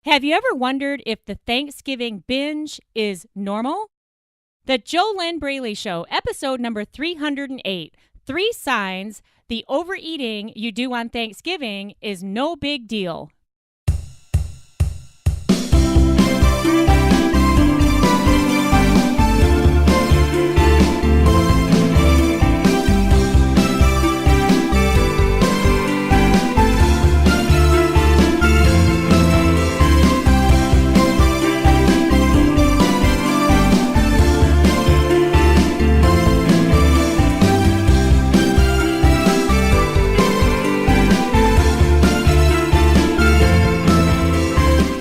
Have you ever wondered if the Thanksgiving binge is normal? The JoLynn Braley Show, episode number 308, 3 Signs the Overeating You Do on Thanksgiving is No Big Deal.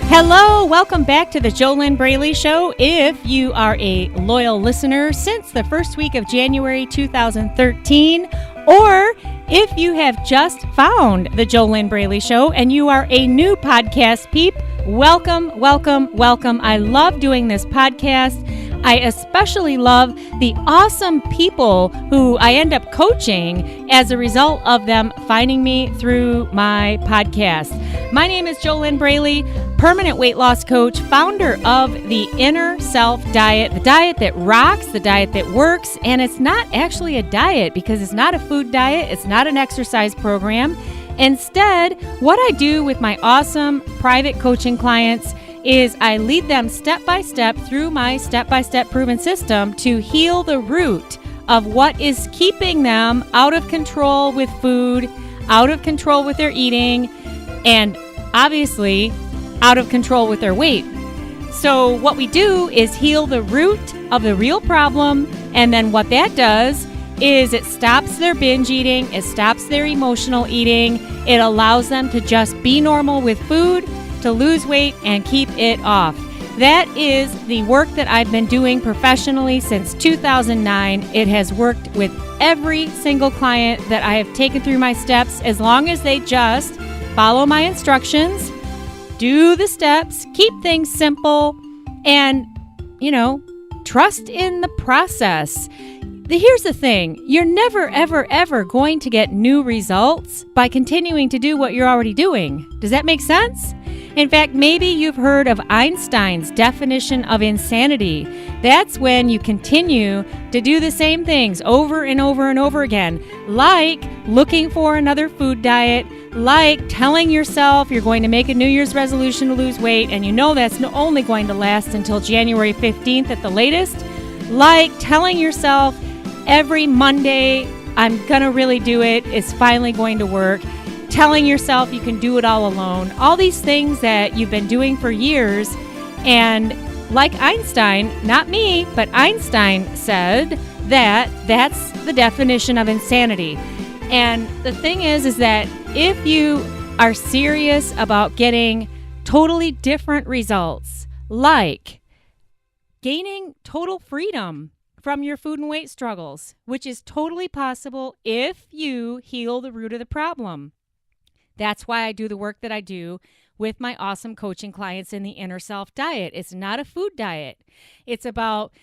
Hello, welcome back to the JoLynn Braley Show. If you are a loyal listener since the first week of January 2013, or if you have just found the JoLynn Braley Show and you are a new podcast peep, welcome, welcome, welcome. I love doing this podcast. I especially love the awesome people who I end up coaching as a result of them finding me through my podcast. My name is JoLynn Braley, permanent weight loss coach, founder of the Inner Self Diet, the diet that rocks, the diet that works, and it's not actually a diet because it's not a food diet, it's not an exercise program. Instead, what I do with my awesome private coaching clients is I lead them step by step through my step-by-step proven system to heal the root of what is keeping them out of control with food, out of control with their eating, and obviously out of control with their weight. So what we do is heal the root of the real problem, and then what that does is it stops their binge eating, it stops their emotional eating, it allows them to just be normal with food, to lose weight and keep it off. That is the work that I've been doing professionally since 2009. It has worked with every single client that I have taken through my steps, as long as they just follow my instructions, do the steps, keep things simple, and, trust in the process. Here's the thing. You're never, ever, ever going to get new results by continuing to do what you're already doing. Does that make sense? In fact, maybe you've heard of Einstein's definition of insanity. That's when you continue to do the same things over and over and over again, like looking for another food diet, like telling yourself you're going to make a New Year's resolution to lose weight, and you know that's only going to last until January 15th at the latest, like telling yourself every Monday, I'm going to really do it, it's finally going to work, telling yourself you can do it all alone, all these things that you've been doing for years. And like Einstein, not me, but Einstein said that that's the definition of insanity. And the thing is that if you are serious about getting totally different results, like gaining total freedom from your food and weight struggles, which is totally possible if you heal the root of the problem. That's why I do the work that I do with my awesome coaching clients in the Inner Self Diet. It's not a food diet. It's about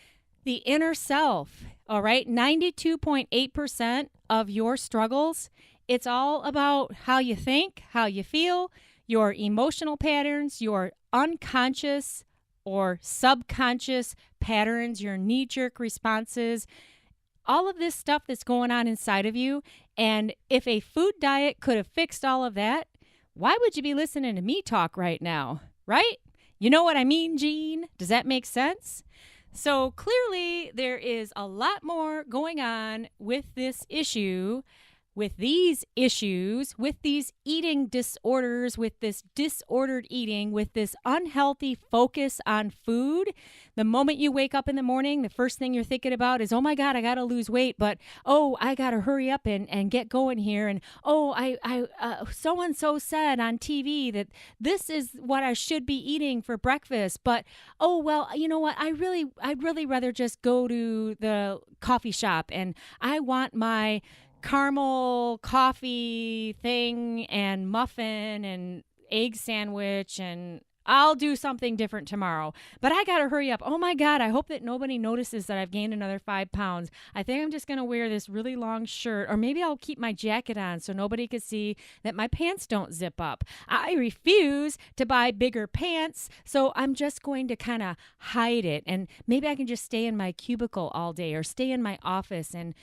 the inner self, all right? 92.8% of your struggles, it's all about how you think, how you feel, your emotional patterns, your unconscious or subconscious patterns, your knee-jerk responses, all of this stuff that's going on inside of you. And if a food diet could have fixed all of that, why would you be listening to me talk right now, right? You know what I mean, Jean? Does that make sense? So clearly there is a lot more going on with this issue, with these issues, with these eating disorders, with this disordered eating, with this unhealthy focus on food. The moment you wake up in the morning, the first thing you're thinking about is, oh my God, I got to lose weight, but I got to hurry up and get going here. And so-and-so said on TV that this is what I should be eating for breakfast. But, you know what? I'd really rather just go to the coffee shop, and I want my caramel coffee thing and muffin and egg sandwich and I'll do something different tomorrow. But I got to hurry up. Oh my God, I hope that nobody notices that I've gained another 5 pounds. I think I'm just going to wear this really long shirt, or maybe I'll keep my jacket on so nobody can see that my pants don't zip up. I refuse to buy bigger pants, so I'm just going to kind of hide it. And maybe I can just stay in my cubicle all day or stay in my office and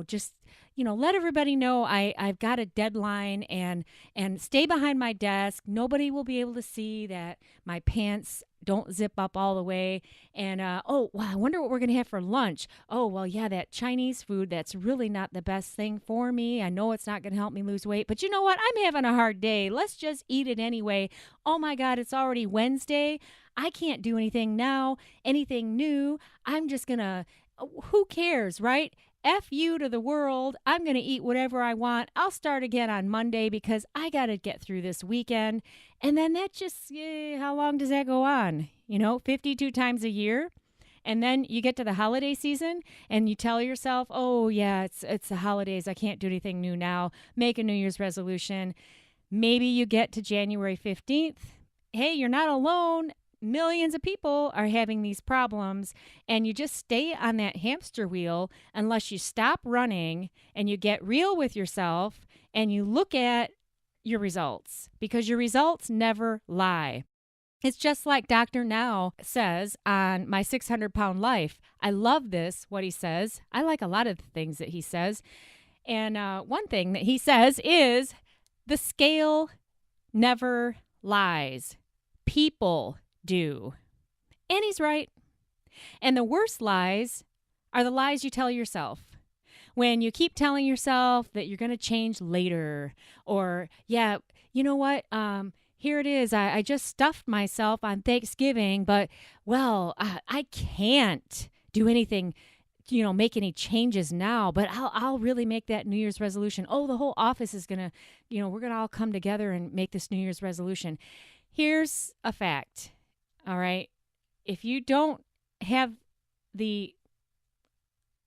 just let everybody know I've got a deadline and stay behind my desk. Nobody will be able to see that my pants don't zip up all the way. And, oh, wow, I wonder what we're going to have for lunch. Oh, well, yeah, that Chinese food, that's really not the best thing for me. I know it's not going to help me lose weight, but you know what? I'm having a hard day. Let's just eat it anyway. Oh my God, it's already Wednesday. I can't do anything now, anything new. I'm just going to, who cares, right? F you to the world. I'm going to eat whatever I want. I'll start again on Monday because I got to get through this weekend. And then that just, how long does that go on? 52 times a year. And then you get to the holiday season and you tell yourself, oh yeah, it's the holidays. I can't do anything new now. Make a New Year's resolution. Maybe you get to January 15th. Hey, you're not alone. Millions of people are having these problems, and you just stay on that hamster wheel unless you stop running and you get real with yourself and you look at your results, because your results never lie. It's just like Dr. Now says on My 600-Pound Life. I love this, what he says. I like a lot of the things that he says. And one thing that he says is the scale never lies. People do. And he's right. And the worst lies are the lies you tell yourself. When you keep telling yourself that you're going to change later, or, yeah, you know what? Here it is. I just stuffed myself on Thanksgiving, but, well, I can't do anything, make any changes now, but I'll really make that New Year's resolution. Oh, the whole office is going to, we're going to all come together and make this New Year's resolution. Here's a fact. All right. If you don't have the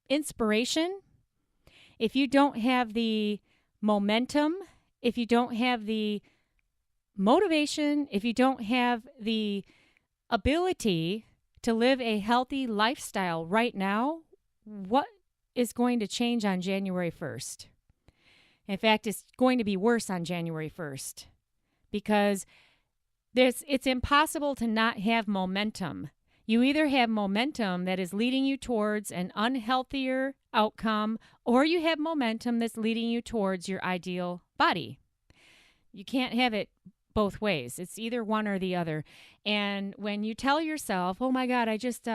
inspiration, if you don't have the momentum, if you don't have the motivation, if you don't have the ability to live a healthy lifestyle right now, what is going to change on January 1st? In fact, it's going to be worse on January 1st, because it's impossible to not have momentum. You either have momentum that is leading you towards an unhealthier outcome, or you have momentum that's leading you towards your ideal body. You can't have it both ways. It's either one or the other. And when you tell yourself, oh my God, I just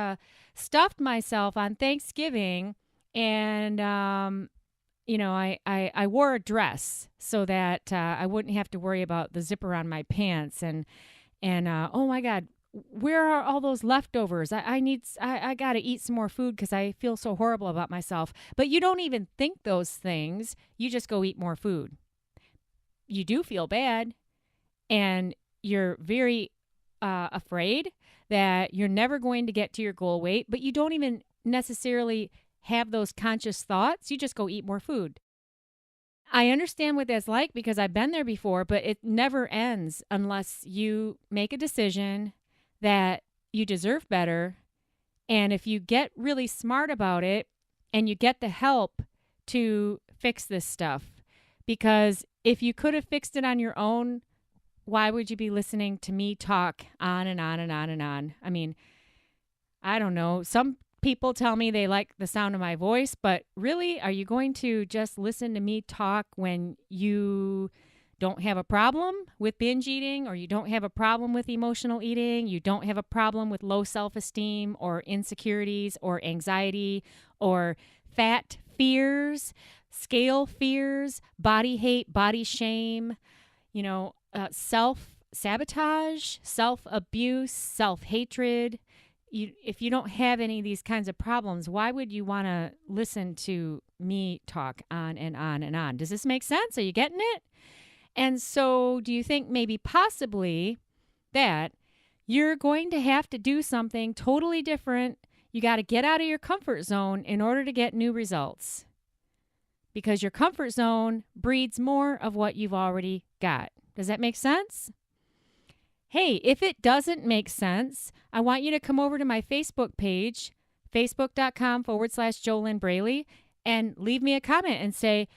stuffed myself on Thanksgiving and I wore a dress so that I wouldn't have to worry about the zipper on my pants. And oh my God, where are all those leftovers? I got to eat some more food because I feel so horrible about myself. But you don't even think those things. You just go eat more food. You do feel bad, and you're very afraid that you're never going to get to your goal weight, but you don't even necessarily have those conscious thoughts. You just go eat more food. I understand what that's like because I've been there before, but it never ends unless you make a decision that you deserve better. And if you get really smart about it and you get the help to fix this stuff, because if you could have fixed it on your own, why would you be listening to me talk on and on and on and on? I mean, I don't know. Some people tell me they like the sound of my voice, but really, are you going to just listen to me talk when you don't have a problem with binge eating, or you don't have a problem with emotional eating, you don't have a problem with low self-esteem or insecurities or anxiety or fat fears, scale fears, body hate, body shame, self-sabotage, self-abuse, self-hatred? If you don't have any of these kinds of problems, why would you want to listen to me talk on and on and on? Does this make sense? Are you getting it? And so do you think maybe possibly that you're going to have to do something totally different? You got to get out of your comfort zone in order to get new results, because your comfort zone breeds more of what you've already got. Does that make sense? Hey, if it doesn't make sense, I want you to come over to my Facebook page, facebook.com/JoLynn Braley, and leave me a comment and say,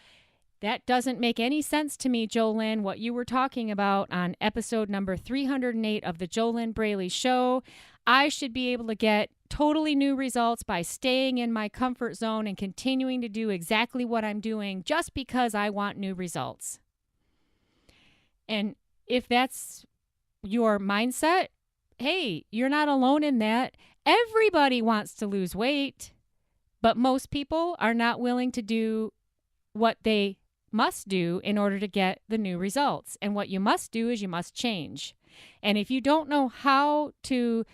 that doesn't make any sense to me, JoLynn, what you were talking about on episode number 308 of the JoLynn Braley Show. I should be able to get totally new results by staying in my comfort zone and continuing to do exactly what I'm doing just because I want new results. And if that's your mindset, hey, you're not alone in that. Everybody wants to lose weight, but most people are not willing to do what they must do in order to get the new results. And what you must do is you must change. And if you don't know how to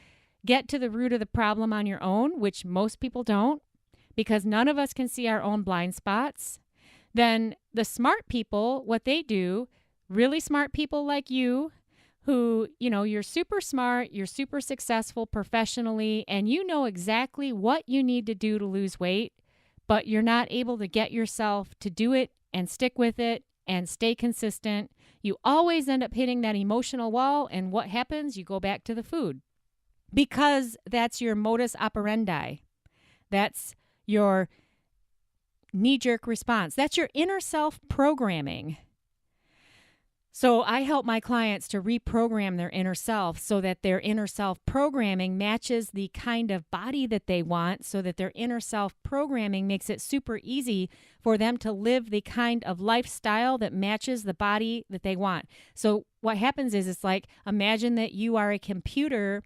get to the root of the problem on your own, which most people don't, because none of us can see our own blind spots, then the smart people, what they do, really smart people like you, who, you're super smart, you're super successful professionally, and you know exactly what you need to do to lose weight, but you're not able to get yourself to do it and stick with it and stay consistent. You always end up hitting that emotional wall, and what happens? You go back to the food because that's your modus operandi. That's your knee-jerk response. That's your inner self programming. So I help my clients to reprogram their inner self so that their inner self programming matches the kind of body that they want, so that their inner self programming makes it super easy for them to live the kind of lifestyle that matches the body that they want. So what happens is, it's like, imagine that you are a computer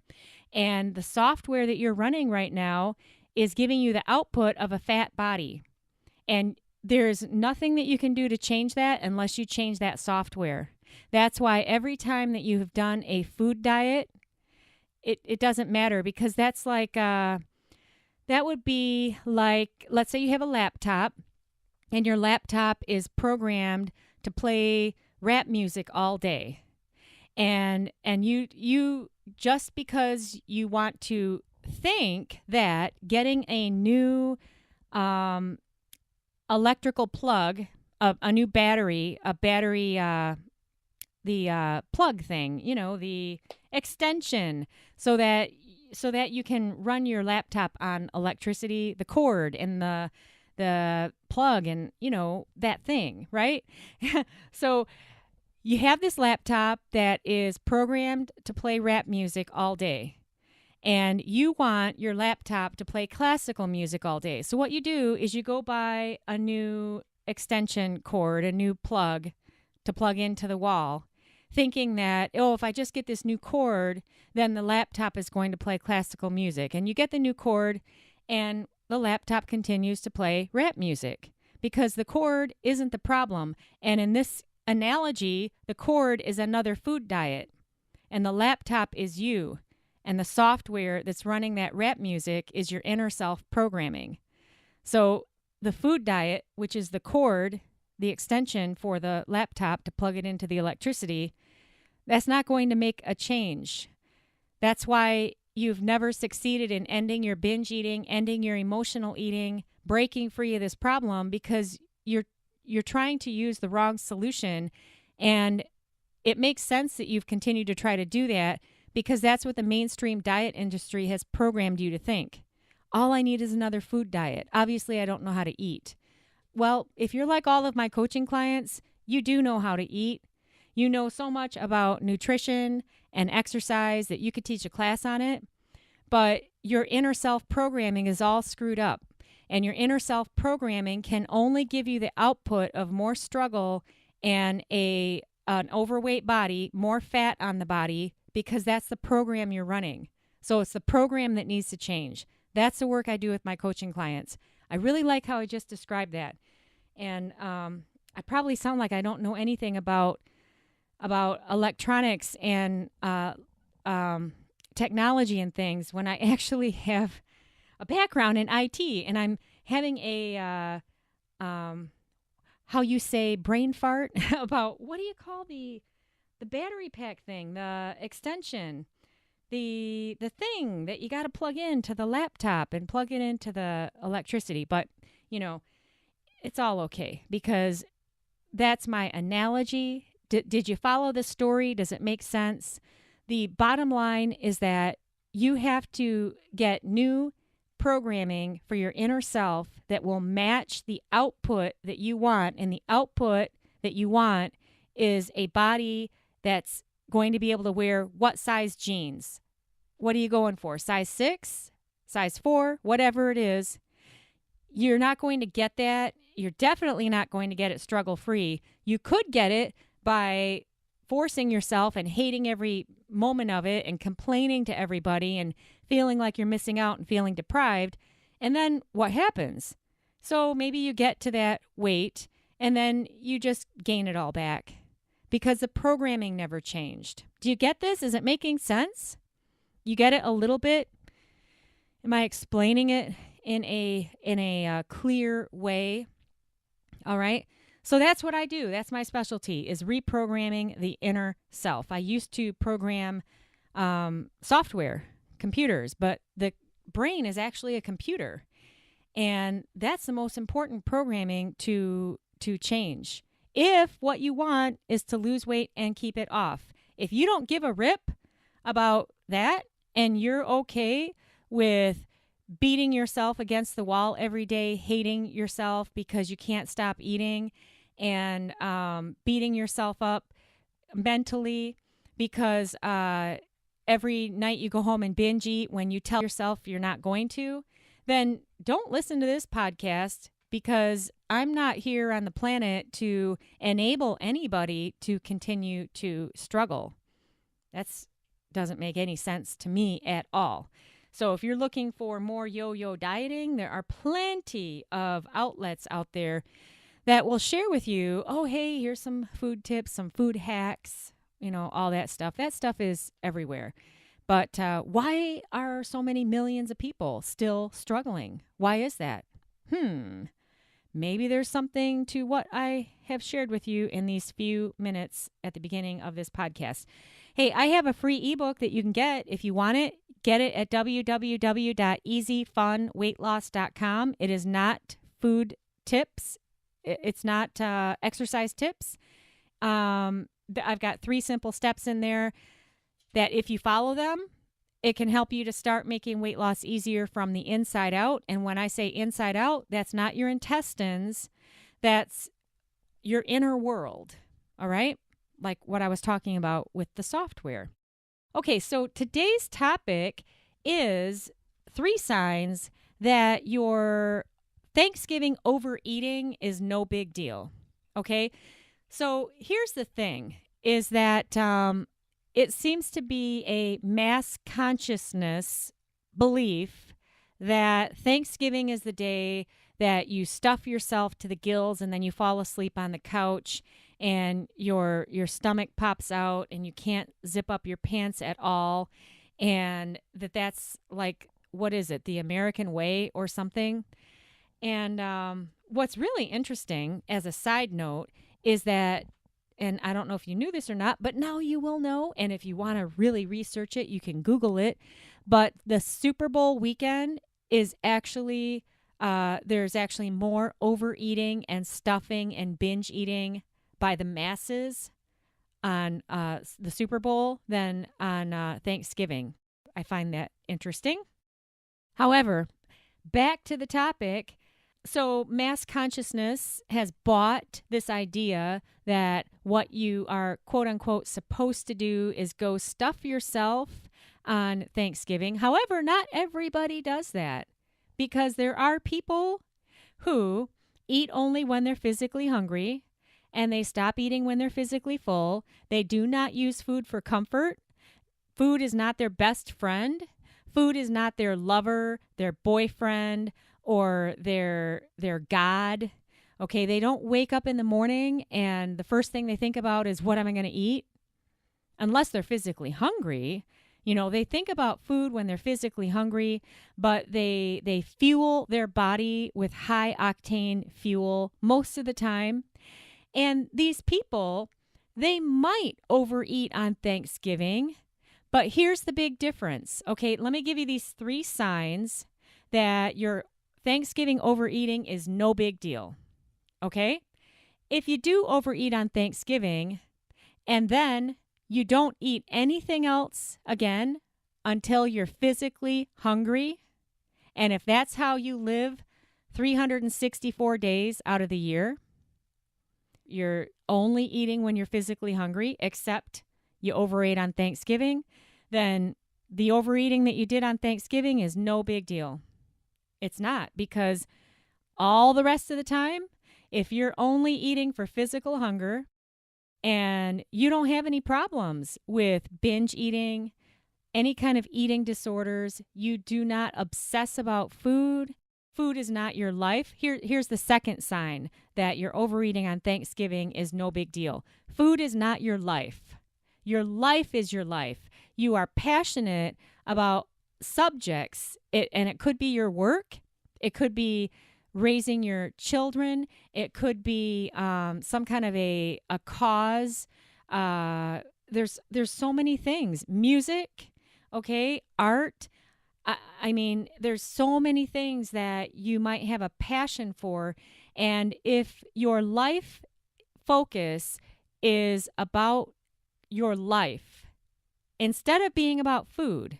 and the software that you're running right now is giving you the output of a fat body. And there's nothing that you can do to change that unless you change that software. That's why every time that you have done a food diet, it doesn't matter, because that's like, that would be like, let's say you have a laptop and your laptop is programmed to play rap music all day. And you just because you want to think that getting a new electrical plug, a new battery, the plug thing, the extension, so that you can run your laptop on electricity, the cord and the plug and, that thing, right? So you have this laptop that is programmed to play rap music all day, and you want your laptop to play classical music all day. So what you do is you go buy a new extension cord, a new plug to plug into the wall, thinking that, if I just get this new cord, then the laptop is going to play classical music. And you get the new cord, and the laptop continues to play rap music because the cord isn't the problem. And in this analogy, the cord is another food diet, and the laptop is you. And the software that's running that rap music is your inner self programming. So the food diet, which is the cord, the extension for the laptop to plug it into the electricity, that's not going to make a change. That's why you've never succeeded in ending your binge eating, ending your emotional eating, breaking free of this problem, because you're trying to use the wrong solution. And it makes sense that you've continued to try to do that, because that's what the mainstream diet industry has programmed you to think. All I need is another food diet. Obviously, I don't know how to eat. Well, if you're like all of my coaching clients, you do know how to eat. You know so much about nutrition and exercise that you could teach a class on it, but your inner self-programming is all screwed up. And your inner self-programming can only give you the output of more struggle and an overweight body, more fat on the body, because that's the program you're running. So it's the program that needs to change. That's the work I do with my coaching clients. I really like how I just described that. And I probably sound like I don't know anything about electronics and technology and things, when I actually have a background in IT, and I'm having a how you say brain fart about, what do you call the battery pack thing, the extension, the thing that you got to plug into the laptop and plug it into the electricity. But, it's all okay, because that's my analogy. Did you follow the story? Does it make sense? The bottom line is that you have to get new programming for your inner self that will match the output that you want. And the output that you want is a body that's going to be able to wear what size jeans? What are you going for? Size 6, size 4, whatever it is. You're not going to get that. You're definitely not going to get it struggle-free. You could get it by forcing yourself and hating every moment of it and complaining to everybody and feeling like you're missing out and feeling deprived. And then what happens? So maybe you get to that weight and then you just gain it all back because the programming never changed. Do you get this? Is it making sense? You get it a little bit? Am I explaining it in a clear way? All right. So that's what I do. That's my specialty, is reprogramming the inner self. I used to program software, computers, but the brain is actually a computer. And that's the most important programming to change. If what you want is to lose weight and keep it off. If you don't give a rip about that and you're okay with beating yourself against the wall every day, hating yourself because you can't stop eating, and beating yourself up mentally because every night you go home and binge eat when you tell yourself you're not going to, then don't listen to this podcast, because I'm not here on the planet to enable anybody to continue to struggle. That doesn't make any sense to me at all. So if you're looking for more yo-yo dieting, there are plenty of outlets out there that will share with you, oh, hey, here's some food tips, some food hacks, all that stuff. That stuff is everywhere. But why are so many millions of people still struggling? Why is that? Maybe there's something to what I have shared with you in these few minutes at the beginning of this podcast. Hey, I have a free ebook that you can get if you want it. Get it at www.easyfunweightloss.com. It is not food tips. It's not exercise tips. I've got 3 simple steps in there that if you follow them, it can help you to start making weight loss easier from the inside out. And when I say inside out, that's not your intestines. That's your inner world. All right? Like what I was talking about with the software. Okay, so today's topic is 3 signs that your Thanksgiving overeating is no big deal. Okay? So here's the thing, is that it seems to be a mass consciousness belief that Thanksgiving is the day that you stuff yourself to the gills and then you fall asleep on the couch and your stomach pops out and you can't zip up your pants at all, and that's like, what is it, the American way or something? And what's really interesting as a side note is that, and I don't know if you knew this or not, but now you will know. And if you want to really research it, you can Google it. But the Super Bowl weekend is actually, there's actually more overeating and stuffing and binge eating by the masses on the Super Bowl than on Thanksgiving. I find that interesting. However, back to the topic. So mass consciousness has bought this idea that what you are, quote unquote, supposed to do is go stuff yourself on Thanksgiving. However, not everybody does that, because there are people who eat only when they're physically hungry and they stop eating when they're physically full. They do not use food for comfort. Food is not their best friend. Food is not their lover, their boyfriend, or their God. Okay, they don't wake up in the morning and the first thing they think about is, what am I going to eat? Unless they're physically hungry. They think about food when they're physically hungry, but they fuel their body with high octane fuel most of the time. And these people, they might overeat on Thanksgiving, but here's the big difference. Okay, let me give you these 3 signs that your Thanksgiving overeating is no big deal. Okay? If you do overeat on Thanksgiving and then You don't eat anything else again until you're physically hungry. And if that's how you live 364 days out of the year, you're only eating when you're physically hungry, except you overate on Thanksgiving, then the overeating that you did on Thanksgiving is no big deal. It's not, because all the rest of the time, if you're only eating for physical hunger and you don't have any problems with binge eating, any kind of eating disorders, you do not obsess about food. Food is not your life. Here's the second sign that you're overeating on Thanksgiving is no big deal. Food is not your life. Your life is your life. You are passionate about subjects, and it could be your work. It could be raising your children. It could be some kind of a cause. There's so many things. Music, okay, art. I mean, there's so many things that you might have a passion for. And if your life focus is about your life, instead of being about food,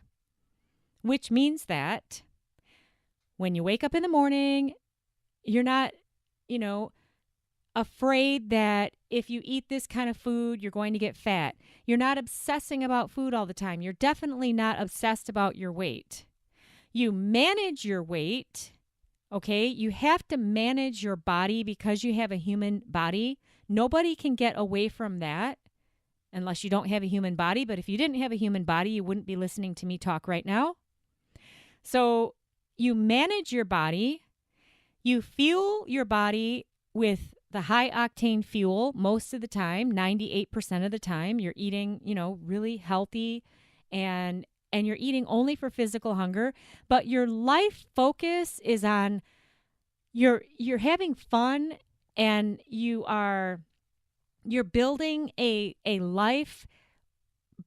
which means that when you wake up in the morning, you're not, afraid that if you eat this kind of food, you're going to get fat. You're not obsessing about food all the time. You're definitely not obsessed about your weight. You manage your weight, okay? You have to manage your body because you have a human body. Nobody can get away from that unless you don't have a human body. But if you didn't have a human body, you wouldn't be listening to me talk right now. So you manage your body. You fuel your body with the high octane fuel most of the time, 98% of the time. You're eating, really healthy and you're eating only for physical hunger, but your life focus is on you're having fun, and you're building a life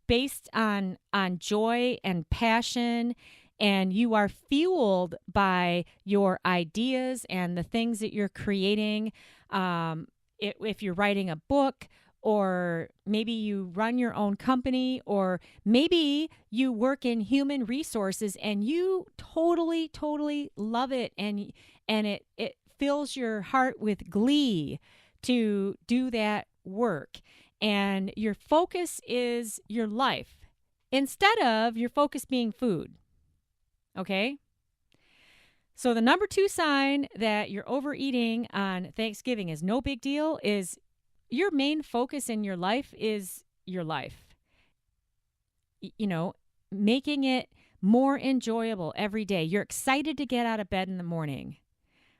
based on joy and passion, and you are fueled by your ideas and the things that you're creating. If you're writing a book, or maybe you run your own company, or maybe you work in human resources and you totally, totally love it, and it fills your heart with glee to do that work. And your focus is your life instead of your focus being food. Okay? So the number 2 sign that you're overeating on Thanksgiving is no big deal is your main focus in your life is your life. Making it more enjoyable every day. You're excited to get out of bed in the morning.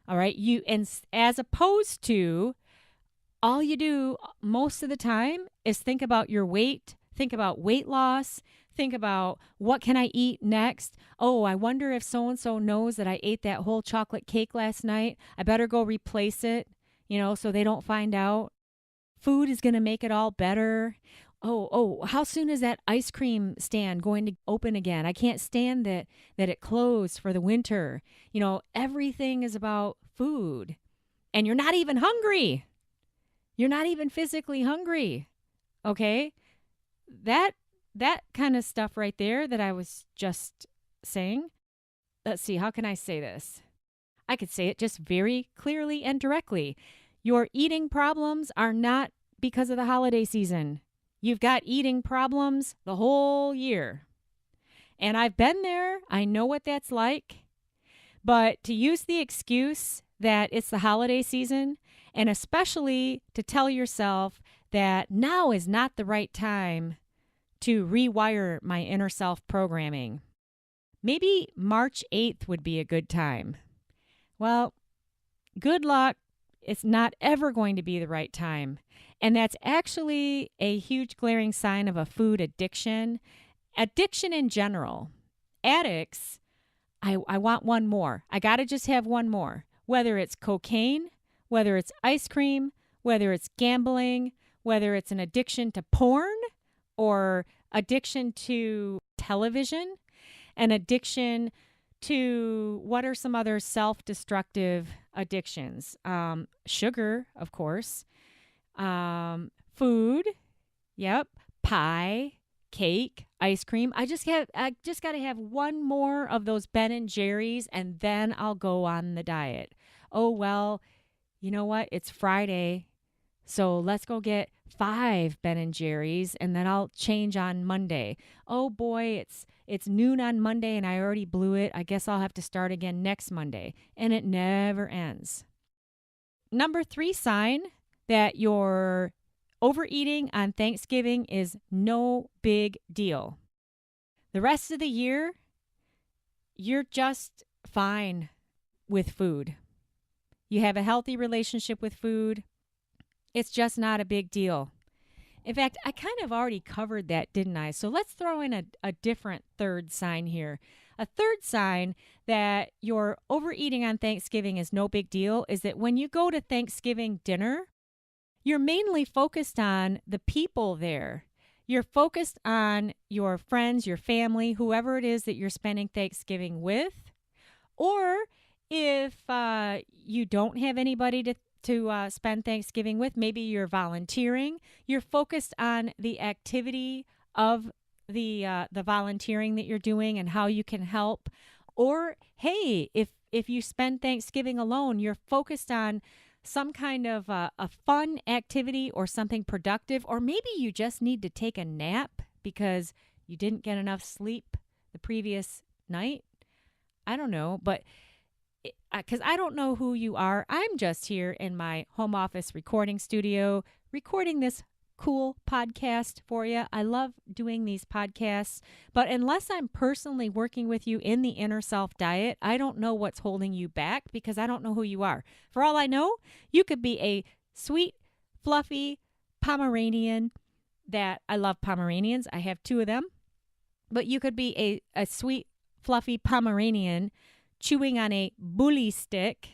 All right? And as opposed to all you do most of the time is think about your weight, think about weight loss, think about what can I eat next? Oh, I wonder if so-and-so knows that I ate that whole chocolate cake last night. I better go replace it, so they don't find out. Food is going to make it all better. Oh, how soon is that ice cream stand going to open again? I can't stand that it closed for the winter. Everything is about food. And you're not even hungry. You're not even physically hungry. Okay? That kind of stuff right there that I was just saying. Let's see, how can I say this? I could say it just very clearly and directly. Your eating problems are not because of the holiday season. You've got eating problems the whole year. And I've been there. I know what that's like. But to use the excuse that it's the holiday season, and especially to tell yourself that now is not the right time to rewire my inner self programming. Maybe March 8th would be a good time. Well, good luck. It's not ever going to be the right time. And that's actually a huge glaring sign of a food addiction. Addiction in general. Addicts, I want one more. I got to just have one more. Whether it's cocaine, whether it's ice cream, whether it's gambling, whether it's an addiction to porn or addiction to television, an addiction to what are some other self-destructive addictions? Sugar, of course. Food. Yep. pie, cake, ice cream. I just got to have one more of those Ben and Jerry's, and then I'll go on the diet. Oh, well, you know what? It's Friday, so let's go get 5 Ben and Jerry's, and then I'll change on Monday. Oh boy, it's noon on Monday, and I already blew it. I guess I'll have to start again next Monday, and it never ends. Number 3 sign that you're overeating on Thanksgiving is no big deal. The rest of the year, you're just fine with food. You have a healthy relationship with food. It's just not a big deal. In fact, I kind of already covered that, didn't I? So let's throw in a different third sign here. A third sign that you're overeating on Thanksgiving is no big deal is that when you go to Thanksgiving dinner, you're mainly focused on the people there. You're focused on your friends, your family, whoever it is that you're spending Thanksgiving with. Or if you don't have anybody to spend Thanksgiving with, maybe you're volunteering. You're focused on the activity of the volunteering that you're doing and how you can help. Or, hey, if you spend Thanksgiving alone, you're focused on some kind of a fun activity or something productive. Or maybe you just need to take a nap because you didn't get enough sleep the previous night. I don't know, but because I don't know who you are. I'm just here in my home office recording studio, recording this cool podcast for you. I love doing these podcasts, but unless I'm personally working with you in the inner self diet, I don't know what's holding you back because I don't know who you are. For all I know, you could be a sweet, fluffy Pomeranian that I love Pomeranians. I have 2 of them, but you could be a sweet, fluffy Pomeranian chewing on a bully stick.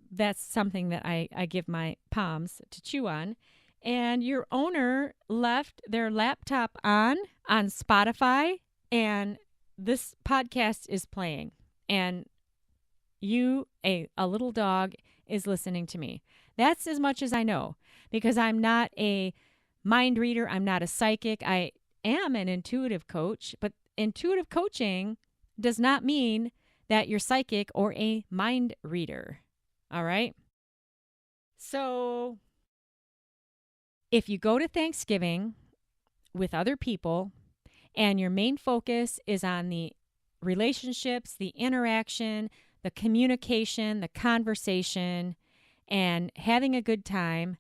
That's something that I give my Poms to chew on. And your owner left their laptop on Spotify, and this podcast is playing. And you, a little dog, is listening to me. That's as much as I know because I'm not a mind reader. I'm not a psychic. I am an intuitive coach, but intuitive coaching does not mean that you're psychic or a mind reader. All right? So if you go to Thanksgiving with other people and your main focus is on the relationships, the interaction, the communication, the conversation, and having a good time,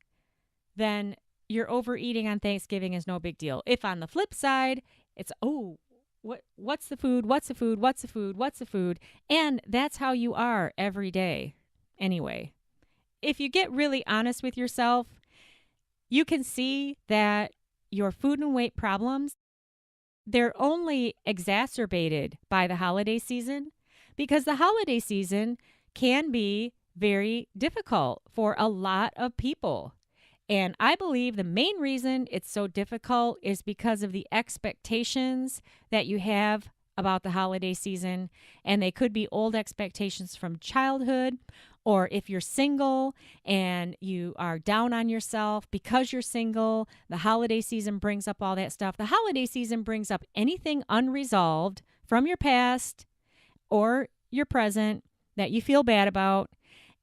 then your overeating on Thanksgiving is no big deal. If on the flip side, it's, what's the food? What's the food? What's the food? What's the food? And that's how you are every day. Anyway, if you get really honest with yourself, you can see that your food and weight problems, they're only exacerbated by the holiday season because the holiday season can be very difficult for a lot of people. And I believe the main reason it's so difficult is because of the expectations that you have about the holiday season. And they could be old expectations from childhood, or if you're single and you are down on yourself because you're single, the holiday season brings up all that stuff. The holiday season brings up anything unresolved from your past or your present that you feel bad about,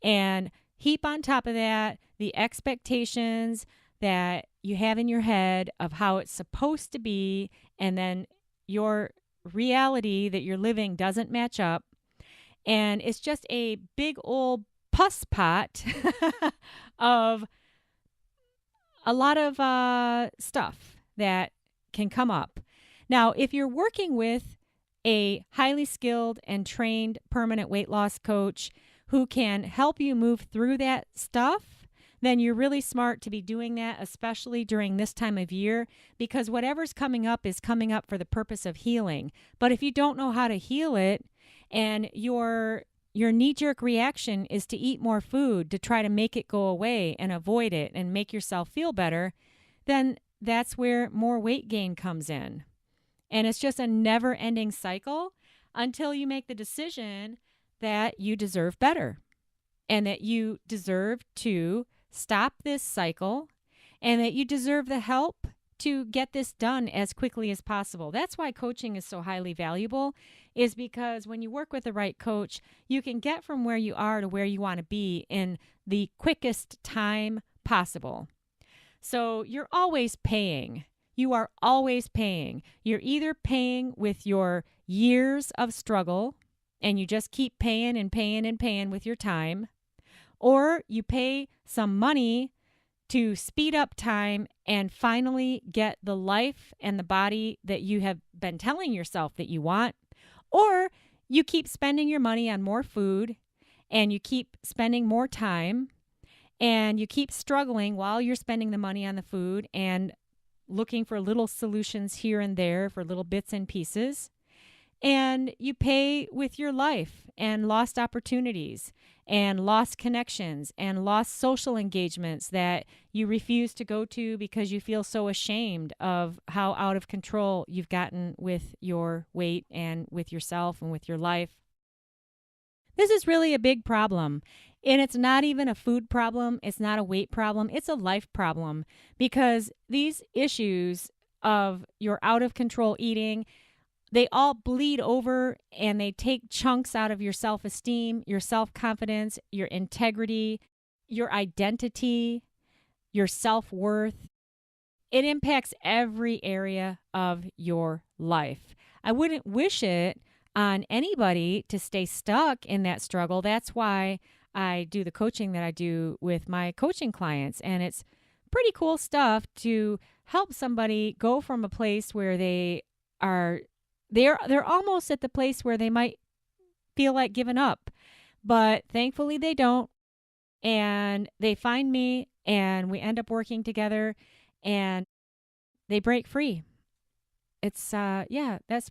and heap on top of that the expectations that you have in your head of how it's supposed to be, and then your reality that you're living doesn't match up. And it's just a big old pus pot of a lot of stuff that can come up. Now, if you're working with a highly skilled and trained permanent weight loss coach who can help you move through that stuff, then you're really smart to be doing that, especially during this time of year, because whatever's coming up is coming up for the purpose of healing. But if you don't know how to heal it, and your knee-jerk reaction is to eat more food to try to make it go away and avoid it and make yourself feel better, then that's where more weight gain comes in. And it's just a never-ending cycle until you make the decision that you deserve better and that you deserve to stop this cycle and that you deserve the help to get this done as quickly as possible. That's why coaching is so highly valuable, is because when you work with the right coach, you can get from where you are to where you want to be in the quickest time possible. So you're always paying. You are always paying. You're either paying with your years of struggle, and you just keep paying and paying and paying with your time, or you pay some money to speed up time and finally get the life and the body that you have been telling yourself that you want, or you keep spending your money on more food and you keep spending more time and you keep struggling while you're spending the money on the food and looking for little solutions here and there for little bits and pieces. And you pay with your life and lost opportunities and lost connections and lost social engagements that you refuse to go to because you feel so ashamed of how out of control you've gotten with your weight and with yourself and with your life. This is really a big problem. And it's not even a food problem. It's not a weight problem. It's a life problem, because these issues of your out of control eating, they all bleed over and they take chunks out of your self-esteem, your self-confidence, your integrity, your identity, your self-worth. It impacts every area of your life. I wouldn't wish it on anybody to stay stuck in that struggle. That's why I do the coaching that I do with my coaching clients. And it's pretty cool stuff to help somebody go from a place where they're almost at the place where they might feel like giving up, but thankfully they don't. And they find me and we end up working together and they break free. It's, that's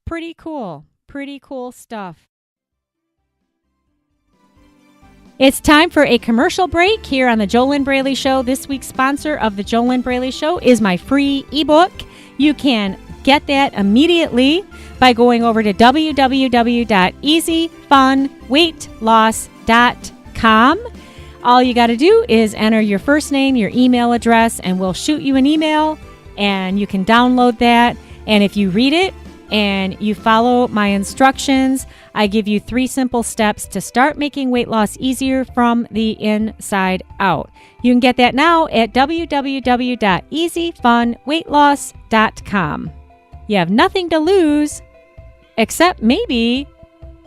pretty cool. Pretty cool stuff. It's time for a commercial break here on the JoLynn Braley Show. This week's sponsor of the JoLynn Braley Show is my free ebook. You can get that immediately by going over to www.easyfunweightloss.com. All you got to do is enter your first name, your email address, and we'll shoot you an email, and you can download that. And if you read it and you follow my instructions, I give you 3 simple steps to start making weight loss easier from the inside out. You can get that now at www.easyfunweightloss.com. You have nothing to lose except maybe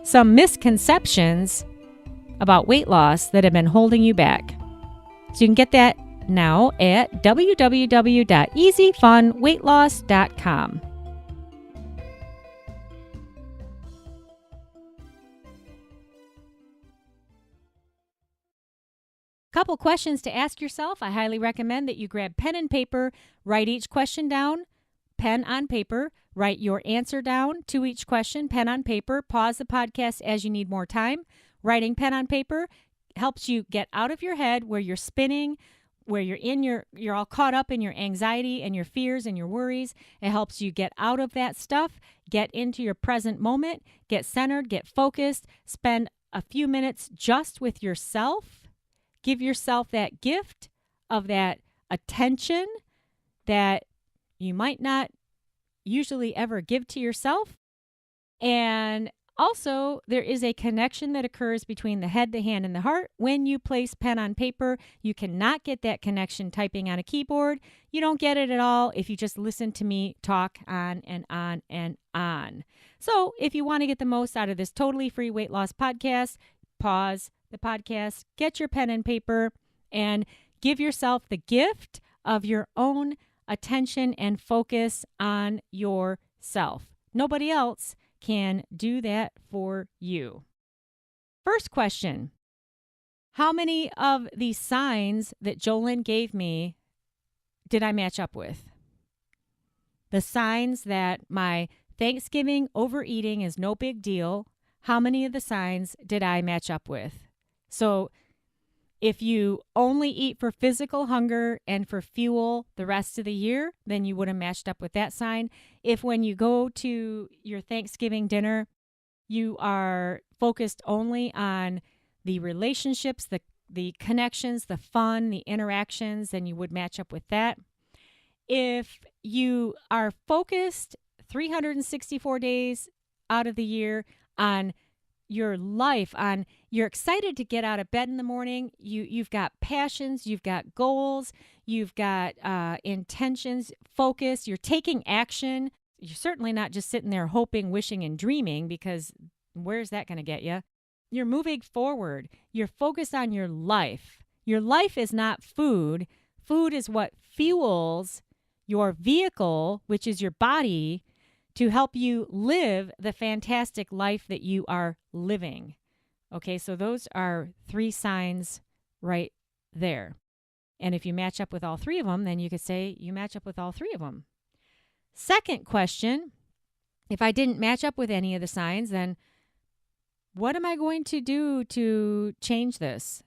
some misconceptions about weight loss that have been holding you back. So you can get that now at www.easyfunweightloss.com. Couple questions to ask yourself. I highly recommend that you grab pen and paper, write each question down, pen on paper, write your answer down to each question, pen on paper, pause the podcast as you need more time. Writing pen on paper helps you get out of your head where you're spinning, where you're all caught up in your anxiety and your fears and your worries. It helps you get out of that stuff, get into your present moment, get centered, get focused, spend a few minutes just with yourself. Give yourself that gift of that attention that you might not usually ever give to yourself. And also, there is a connection that occurs between the head, the hand, and the heart. When you place pen on paper, you cannot get that connection typing on a keyboard. You don't get it at all if you just listen to me talk on and on and on. So if you want to get the most out of this totally free weight loss podcast, pause the podcast, get your pen and paper, and give yourself the gift of your own attention and focus on yourself. Nobody else can do that for you. First question: how many of the signs that JoLynn gave me did I match up with? The signs that my Thanksgiving overeating is no big deal, how many of the signs did I match up with? So if you only eat for physical hunger and for fuel the rest of the year, then you would have matched up with that sign. If when you go to your Thanksgiving dinner, you are focused only on the relationships, the connections, the fun, the interactions, then you would match up with that. if you are focused 364 days out of the year on your life, on you're excited to get out of bed in the morning, you've got passions, you've got goals, you've got intentions, focus, you're taking action. You're certainly not just sitting there hoping, wishing, and dreaming, because where's that going to get you? You're moving forward. You're focused on your life. Your life is not food. Food is what fuels your vehicle, which is your body, to help you live the fantastic life that you are living. Okay, so those are 3 signs right there. And if you match up with all 3 of them, then you could say you match up with all 3 of them. Second question, if I didn't match up with any of the signs, then what am I going to do to change this?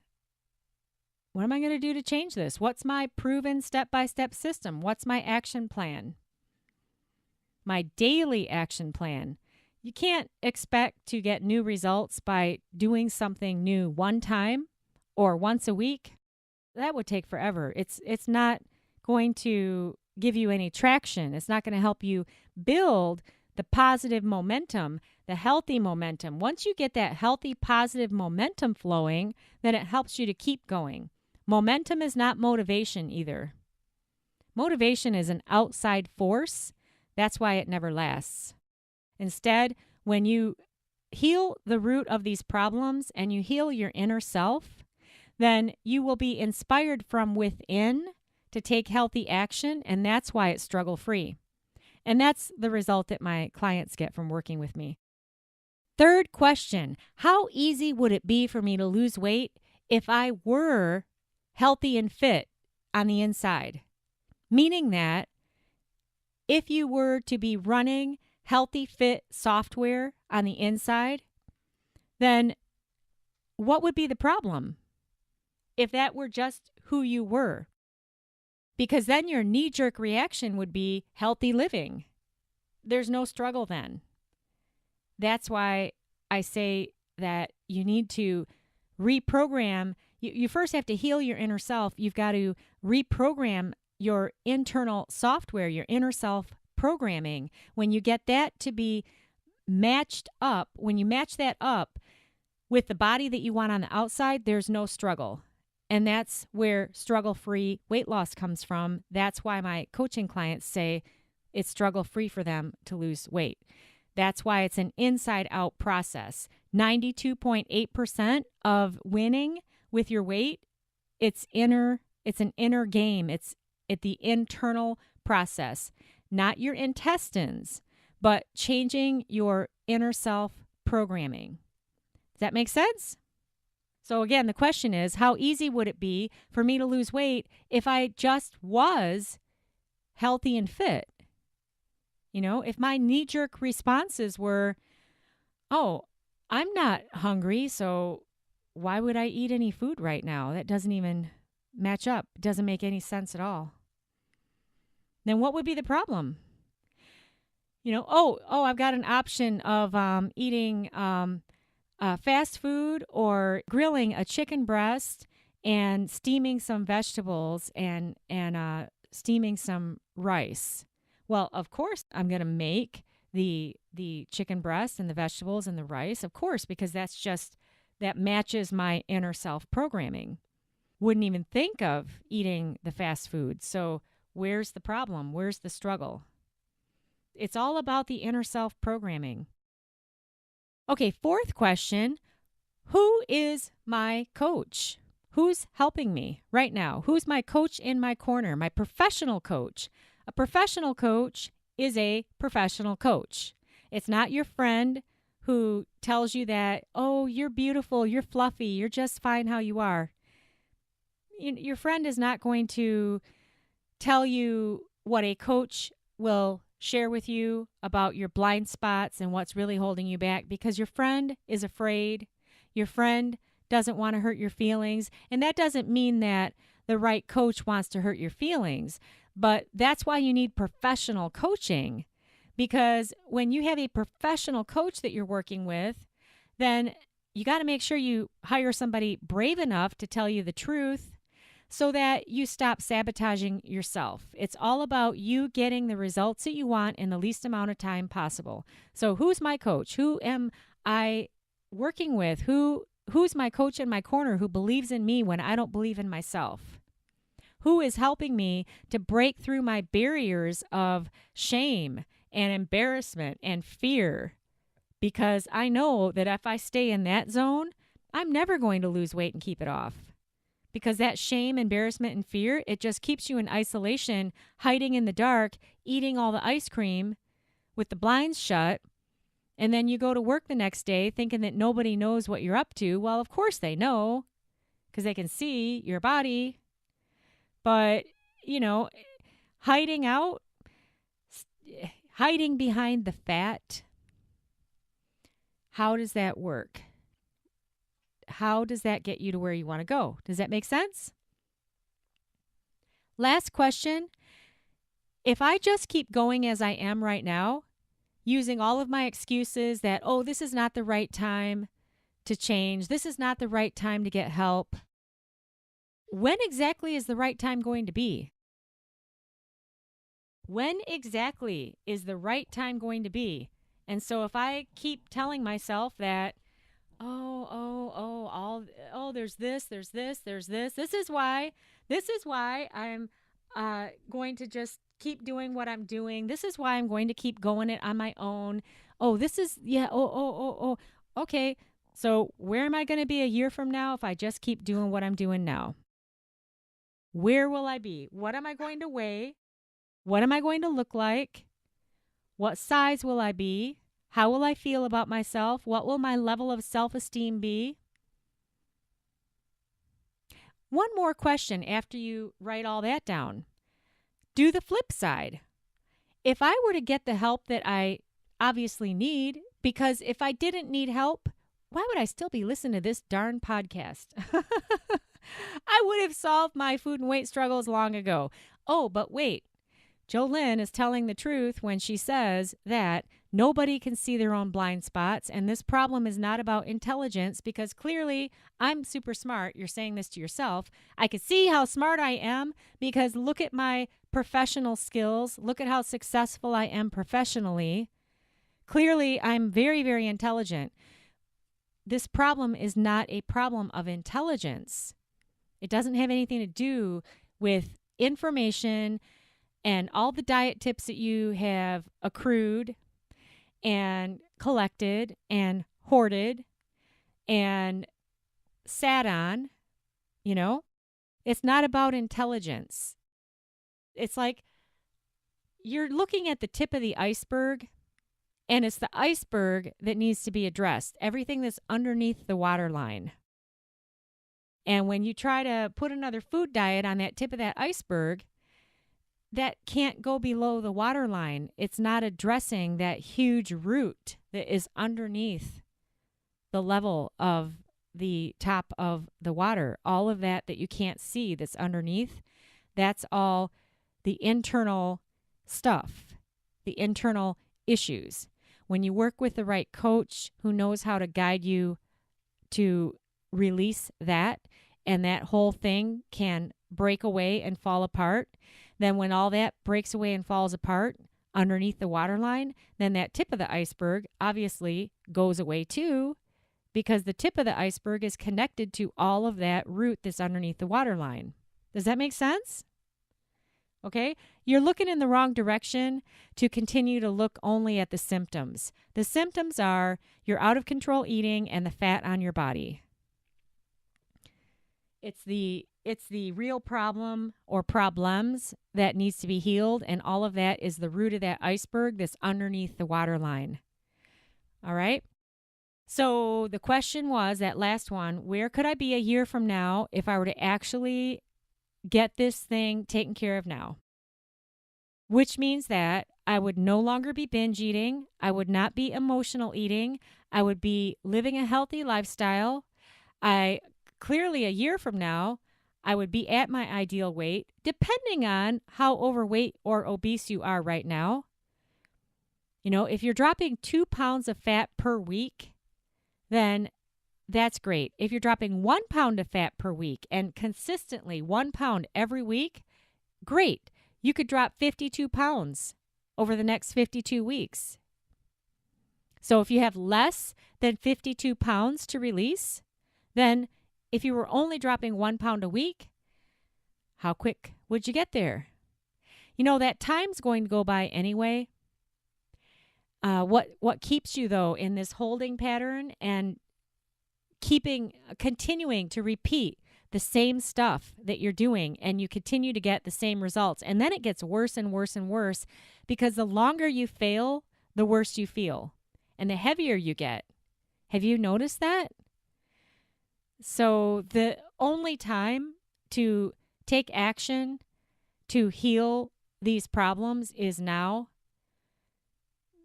What am I going to do to change this? What's my proven step-by-step system? What's my action plan? My daily action plan. You can't expect to get new results by doing something new one time or once a week. That would take forever. It's not going to give you any traction. It's not going to help you build the positive momentum, the healthy momentum. Once you get that healthy, positive momentum flowing, then it helps you to keep going. Momentum is not motivation either. Motivation is an outside force. That's why it never lasts. Instead, when you heal the root of these problems and you heal your inner self, then you will be inspired from within to take healthy action, and that's why it's struggle-free. And that's the result that my clients get from working with me. Third question, how easy would it be for me to lose weight if I were healthy and fit on the inside? Meaning that if you were to be running healthy, fit software on the inside, then what would be the problem if that were just who you were? Because then your knee-jerk reaction would be healthy living. There's no struggle then. That's why I say that you need to reprogram. You first have to heal your inner self. You've got to reprogram your internal software, your inner self programming. When you get that to be matched up, when you match that up with the body that you want on the outside, there's no struggle. And that's where struggle-free weight loss comes from. That's why my coaching clients say it's struggle-free for them to lose weight. That's why it's an inside-out process. 92.8% of winning with your weight, it's an inner game. It's at the internal process, not your intestines, but changing your inner self programming. Does that make sense? So again, the question is, how easy would it be for me to lose weight if I just was healthy and fit? You know, if my knee-jerk responses were, oh, I'm not hungry, so why would I eat any food right now? That doesn't even match up. It doesn't make any sense at all. Then what would be the problem? You know, I've got an option of eating fast food or grilling a chicken breast and steaming some vegetables and steaming some rice. Well, of course, I'm going to make the chicken breast and the vegetables and the rice, of course, because that matches my inner self programming. Wouldn't even think of eating the fast food. So where's the problem? Where's the struggle? It's all about the inner self programming. Okay, fourth question, who is my coach? Who's helping me right now? Who's my coach in my corner, my professional coach? A professional coach is a professional coach. It's not your friend who tells you that, oh, you're beautiful, you're fluffy, you're just fine how you are. Your friend is not going to tell you what a coach will share with you about your blind spots and what's really holding you back, because your friend is afraid. Your friend doesn't want to hurt your feelings. And that doesn't mean that the right coach wants to hurt your feelings, but that's why you need professional coaching. Because when you have a professional coach that you're working with, then you got to make sure you hire somebody brave enough to tell you the truth, so that you stop sabotaging yourself. It's all about you getting the results that you want in the least amount of time possible. So who's my coach? Who am I working with? Who's my coach in my corner who believes in me when I don't believe in myself? Who is helping me to break through my barriers of shame and embarrassment and fear? Because I know that if I stay in that zone, I'm never going to lose weight and keep it off. Because that shame, embarrassment, and fear, it just keeps you in isolation, hiding in the dark, eating all the ice cream with the blinds shut. And then you go to work the next day thinking that nobody knows what you're up to. Well, of course they know, because they can see your body. But, hiding behind the fat, how does that work? How does that get you to where you want to go? Does that make sense? Last question. If I just keep going as I am right now, using all of my excuses that, this is not the right time to change, this is not the right time to get help, when exactly is the right time going to be? When exactly is the right time going to be? And so if I keep telling myself that, there's this. This is why I'm going to just keep doing what I'm doing. This is why I'm going to keep going it on my own. Okay. So where am I going to be a year from now if I just keep doing what I'm doing now? Where will I be? What am I going to weigh? What am I going to look like? What size will I be? How will I feel about myself? What will my level of self-esteem be? One more question after you write all that down. Do the flip side. If I were to get the help that I obviously need, because if I didn't need help, why would I still be listening to this darn podcast? I would have solved my food and weight struggles long ago. Oh, but wait. JoLynn is telling the truth when she says that nobody can see their own blind spots, and this problem is not about intelligence, because clearly I'm super smart. You're saying this to yourself. I can see how smart I am because look at my professional skills. Look at how successful I am professionally. Clearly, I'm very, very intelligent. This problem is not a problem of intelligence. It doesn't have anything to do with information and all the diet tips that you have accrued and collected and hoarded and sat on. It's not about intelligence. It's like you're looking at the tip of the iceberg, and it's the iceberg that needs to be addressed. Everything that's underneath the waterline. And when you try to put another food diet on that tip of that iceberg, that can't go below the waterline. It's not addressing that huge root that is underneath the level of the top of the water. All of that you can't see that's underneath, that's all the internal stuff, the internal issues. When you work with the right coach who knows how to guide you to release that, and that whole thing can break away and fall apart, then when all that breaks away and falls apart underneath the waterline, then that tip of the iceberg obviously goes away too, because the tip of the iceberg is connected to all of that root that's underneath the waterline. Does that make sense? Okay? You're looking in the wrong direction to continue to look only at the symptoms. The symptoms are your out of control eating and the fat on your body. It's the real problem or problems that needs to be healed, and all of that is the root of that iceberg that's underneath the waterline. All right? So the question was, that last one, where could I be a year from now if I were to actually get this thing taken care of now? Which means that I would no longer be binge eating. I would not be emotional eating. I would be living a healthy lifestyle. Clearly, a year from now, I would be at my ideal weight, depending on how overweight or obese you are right now. If you're dropping 2 pounds of fat per week, then that's great. If you're dropping 1 pound of fat per week and consistently 1 pound every week, great. You could drop 52 pounds over the next 52 weeks. So if you have less than 52 pounds to release, then if you were only dropping 1 pound a week, how quick would you get there? You know, that time's going to go by anyway. What keeps you, though, in this holding pattern and continuing to repeat the same stuff that you're doing, and you continue to get the same results. And then it gets worse and worse and worse, because the longer you fail, the worse you feel and the heavier you get. Have you noticed that? So the only time to take action to heal these problems is now,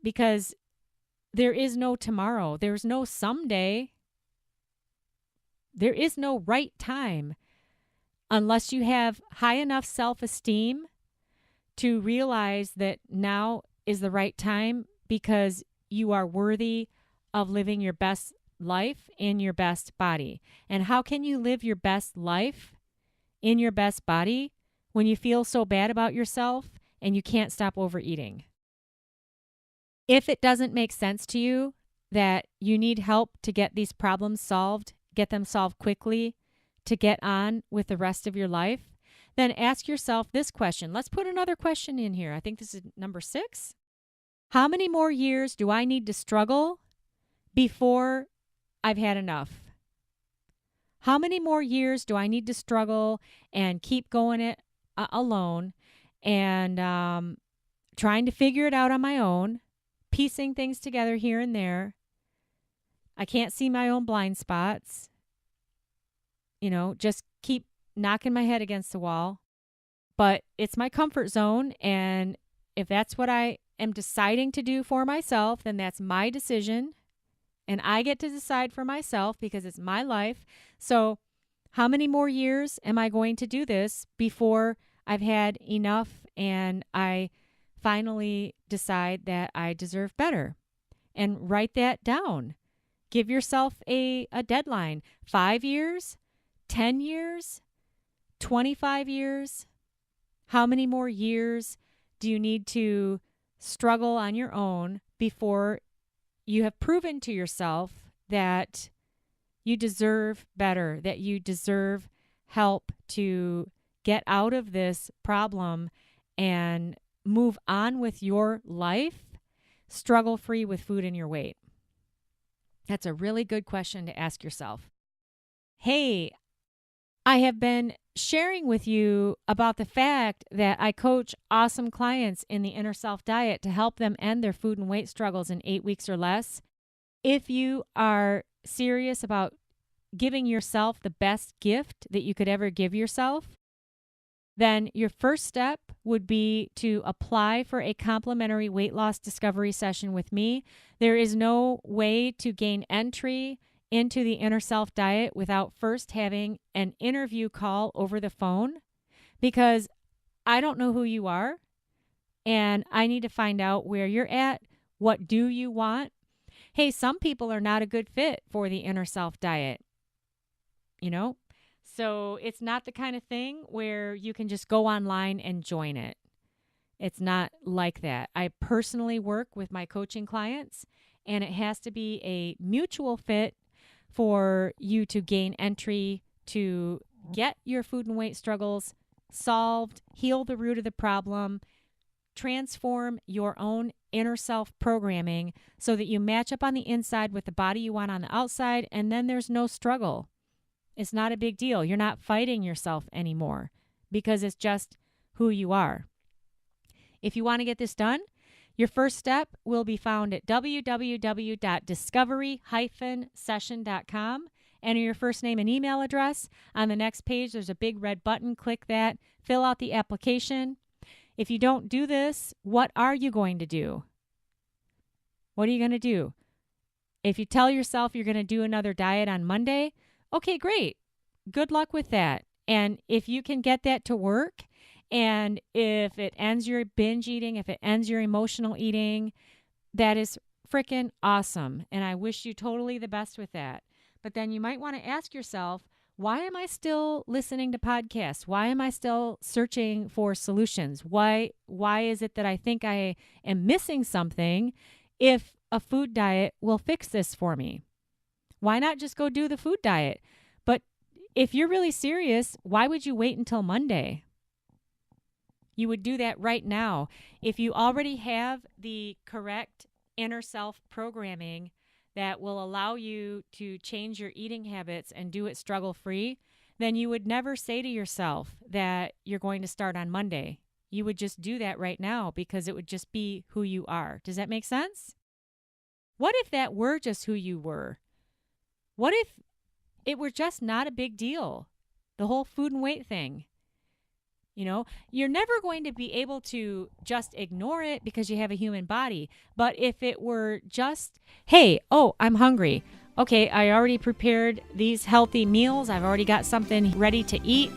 because there is no tomorrow. There's no someday. There is no right time unless you have high enough self-esteem to realize that now is the right time, because you are worthy of living your best life in your best body. And how can you live your best life in your best body when you feel so bad about yourself and you can't stop overeating? If it doesn't make sense to you that you need help to get these problems solved, get them solved quickly, to get on with the rest of your life, then ask yourself this question. Let's put another question in here. I think this is number 6. How many more years do I need to struggle before I've had enough? How many more years do I need to struggle and keep going it alone and trying to figure it out on my own, piecing things together here and there? I can't see my own blind spots. You know, just keep knocking my head against the wall. But it's my comfort zone, and if that's what I am deciding to do for myself, then that's my decision, and I get to decide for myself because it's my life. So how many more years am I going to do this before I've had enough and I finally decide that I deserve better? And write that down. Give yourself a deadline. 5 years, 10 years, 25 years. How many more years do you need to struggle on your own before you have proven to yourself that you deserve better, that you deserve help to get out of this problem and move on with your life, struggle-free with food and your weight? That's a really good question to ask yourself. Hey, I have been sharing with you about the fact that I coach awesome clients in the Inner Self Diet to help them end their food and weight struggles in 8 weeks or less. If you are serious about giving yourself the best gift that you could ever give yourself, then your first step would be to apply for a complimentary weight loss discovery session with me. There is no way to gain entry into the Inner Self Diet without first having an interview call over the phone, because I don't know who you are, and I need to find out where you're at. What do you want? Hey, some people are not a good fit for the Inner Self Diet, you know? So it's not the kind of thing where you can just go online and join it. It's not like that. I personally work with my coaching clients, and it has to be a mutual fit for you to gain entry to get your food and weight struggles solved, heal the root of the problem, transform your own inner self programming so that you match up on the inside with the body you want on the outside, and then there's no struggle. It's not a big deal. You're not fighting yourself anymore because it's just who you are. If you want to get this done, your first step will be found at www.discovery-session.com. Enter your first name and email address. On the next page, there's a big red button. Click that. Fill out the application. If you don't do this, what are you going to do? What are you going to do? If you tell yourself you're going to do another diet on Monday, okay, great. Good luck with that. And if you can get that to work, and if it ends your binge eating, if it ends your emotional eating, that is freaking awesome. And I wish you totally the best with that. But then you might want to ask yourself, why am I still listening to podcasts? Why am I still searching for solutions? Why is it that I think I am missing something if a food diet will fix this for me? Why not just go do the food diet? But if you're really serious, why would you wait until Monday? You would do that right now. If you already have the correct inner self programming that will allow you to change your eating habits and do it struggle-free, then you would never say to yourself that you're going to start on Monday. You would just do that right now because it would just be who you are. Does that make sense? What if that were just who you were? What if it were just not a big deal? The whole food and weight thing. You know, you're never going to be able to just ignore it because you have a human body. But if it were just, hey, I'm hungry. Okay, I already prepared these healthy meals. I've already got something ready to eat.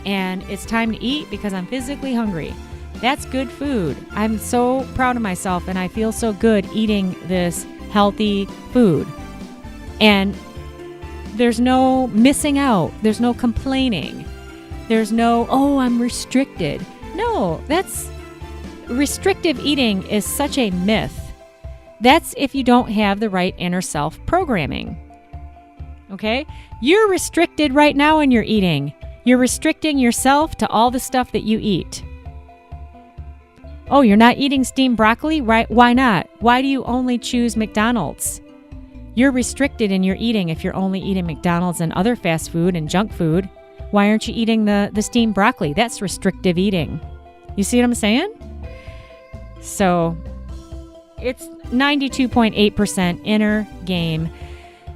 And it's time to eat because I'm physically hungry. That's good food. I'm so proud of myself and I feel so good eating this healthy food. And there's no missing out. There's no complaining. There's no, I'm restricted. No, restrictive eating is such a myth. That's if you don't have the right inner self programming. Okay? You're restricted right now in your eating. You're restricting yourself to all the stuff that you eat. Oh, you're not eating steamed broccoli? Right? Why not? Why do you only choose McDonald's? You're restricted in your eating if you're only eating McDonald's and other fast food and junk food. Why aren't you eating the steamed broccoli? That's restrictive eating. You see what I'm saying? So it's 92.8% inner game.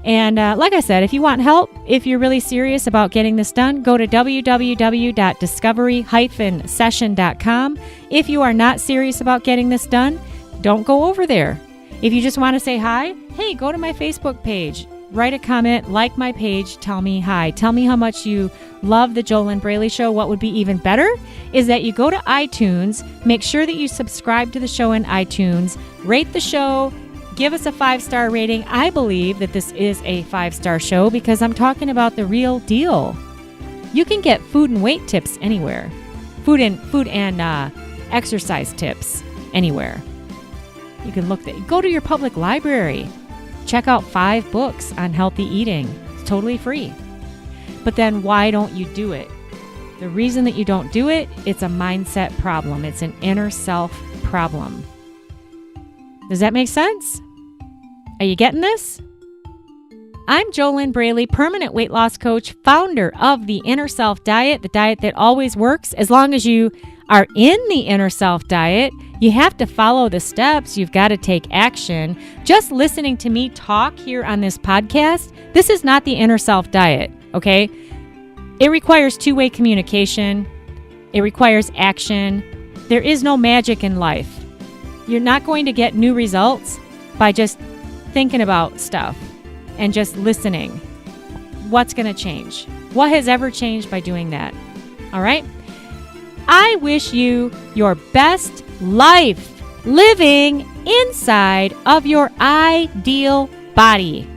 And like I said, if you want help, if you're really serious about getting this done, go to www.discovery-session.com. If you are not serious about getting this done, don't go over there. If you just want to say hi, hey, go to my Facebook page. Write a comment, like my page, tell me hi. Tell me how much you love the JoLynn Braley Show. What would be even better is that you go to iTunes, make sure that you subscribe to the show in iTunes, rate the show, give us a 5-star rating. I believe that this is a 5-star show because I'm talking about the real deal. You can get food and weight tips anywhere. Food and exercise tips anywhere. You can go to your public library. Check out 5 books on healthy eating. It's totally free. But then why don't you do it? The reason that you don't do it, it's a mindset problem. It's an inner self problem. Does that make sense? Are you getting this? I'm JoLynn Braley, permanent weight loss coach, founder of the Inner Self Diet, the diet that always works. As long as you are in the Inner Self Diet, you have to follow the steps. You've got to take action. Just listening to me talk here on this podcast, this is not the Inner Self Diet, okay? It requires two-way communication. It requires action. There is no magic in life. You're not going to get new results by just thinking about stuff and just listening. What's going to change? What has ever changed by doing that? All right? I wish you your best life living inside of your ideal body.